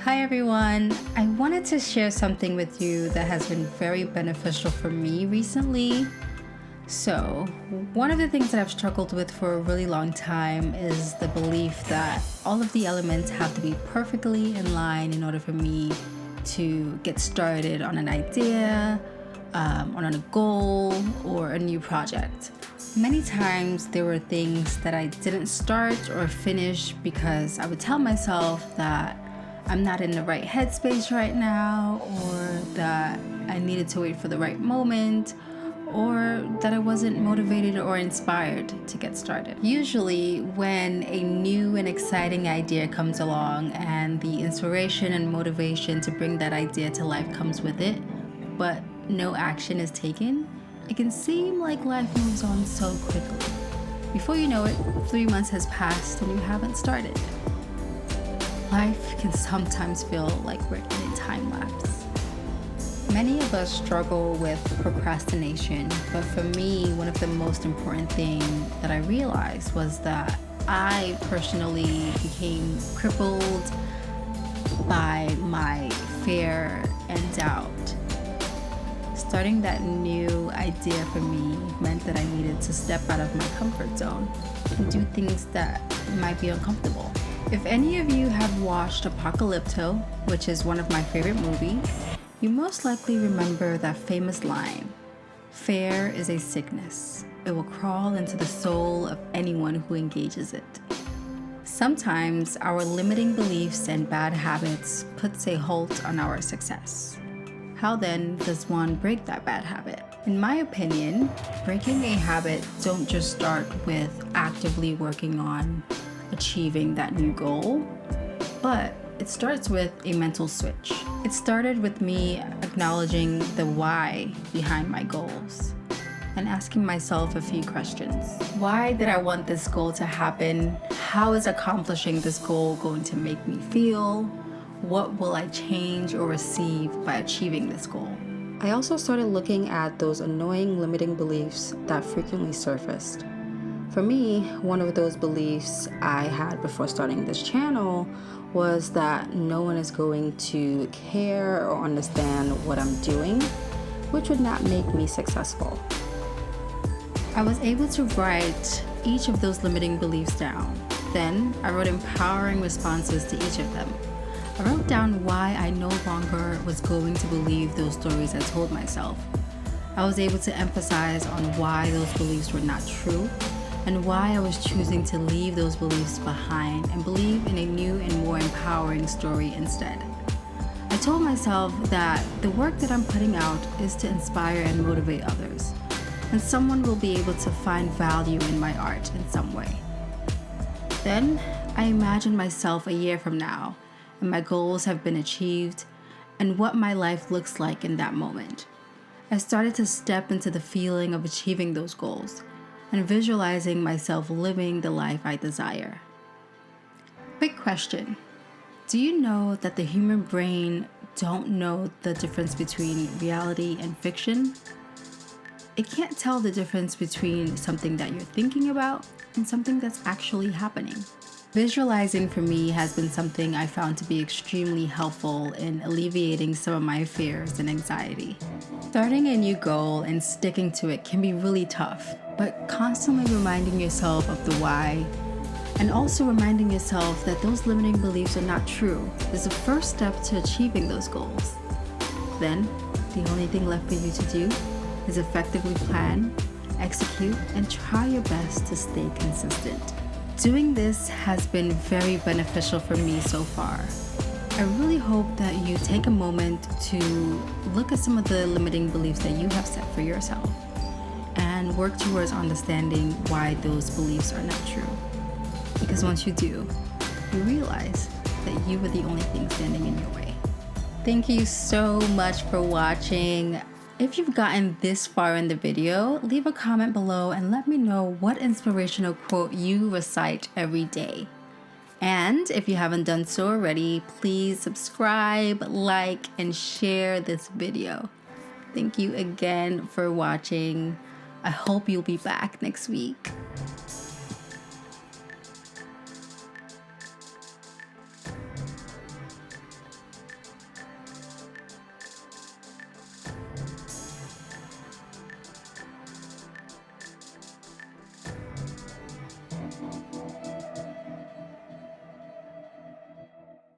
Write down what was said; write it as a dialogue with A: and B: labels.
A: Hi everyone, I wanted to share something with you that has been very beneficial for me recently. So, one of the things that I've struggled with for a really long time is the belief that all of the elements have to be perfectly in line in order for me to get started on an idea, on a goal, or a new project. Many times there were things that I didn't start or finish because I would tell myself that I'm not in the right headspace right now, or that I needed to wait for the right moment, or that I wasn't motivated or inspired to get started. Usually when a new and exciting idea comes along and the inspiration and motivation to bring that idea to life comes with it, but no action is taken, it can seem like life moves on so quickly. Before you know it, 3 months has passed and you haven't started. Life can sometimes feel like we're in a time lapse. Many of us struggle with procrastination, but for me, one of the most important things that I realized was that I personally became crippled by my fear and doubt. Starting that new idea for me meant that I needed to step out of my comfort zone and do things that might be uncomfortable. If any of you have watched Apocalypto, which is one of my favorite movies, you most likely remember that famous line, "Fear is a sickness. It will crawl into the soul of anyone who engages it." Sometimes our limiting beliefs and bad habits puts a halt on our success. How then does one break that bad habit? In my opinion, breaking a habit don't just start with actively working on achieving that new goal, but it starts with a mental switch. It started with me acknowledging the why behind my goals and asking myself a few questions. Why did I want this goal to happen? How is accomplishing this goal going to make me feel? What will I change or receive by achieving this goal? I also started looking at those annoying limiting beliefs that frequently surfaced. For me, one of those beliefs I had before starting this channel was that no one is going to care or understand what I'm doing, which would not make me successful. I was able to write each of those limiting beliefs down. Then I wrote empowering responses to each of them. I wrote down why I no longer was going to believe those stories I told myself. I was able to emphasize on why those beliefs were not true, and why I was choosing to leave those beliefs behind and believe in a new and more empowering story instead. I told myself that the work that I'm putting out is to inspire and motivate others, and someone will be able to find value in my art in some way. Then I imagined myself a year from now, and my goals have been achieved, and what my life looks like in that moment. I started to step into the feeling of achieving those goals and visualizing myself living the life I desire. Quick question. Do you know that the human brain don't know the difference between reality and fiction? It can't tell the difference between something that you're thinking about and something that's actually happening. Visualizing for me has been something I found to be extremely helpful in alleviating some of my fears and anxiety. Starting a new goal and sticking to it can be really tough, but constantly reminding yourself of the why and also reminding yourself that those limiting beliefs are not true is the first step to achieving those goals. Then, the only thing left for you to do is effectively plan, execute, and try your best to stay consistent. Doing this has been very beneficial for me so far. I really hope that you take a moment to look at some of the limiting beliefs that you have set for yourself and work towards understanding why those beliefs are not true. Because once you do, you realize that you were the only thing standing in your way. Thank you so much for watching. If you've gotten this far in the video, leave a comment below and let me know what inspirational quote you recite every day. And if you haven't done so already, please subscribe, like, and share this video. Thank you again for watching. I hope you'll be back next week.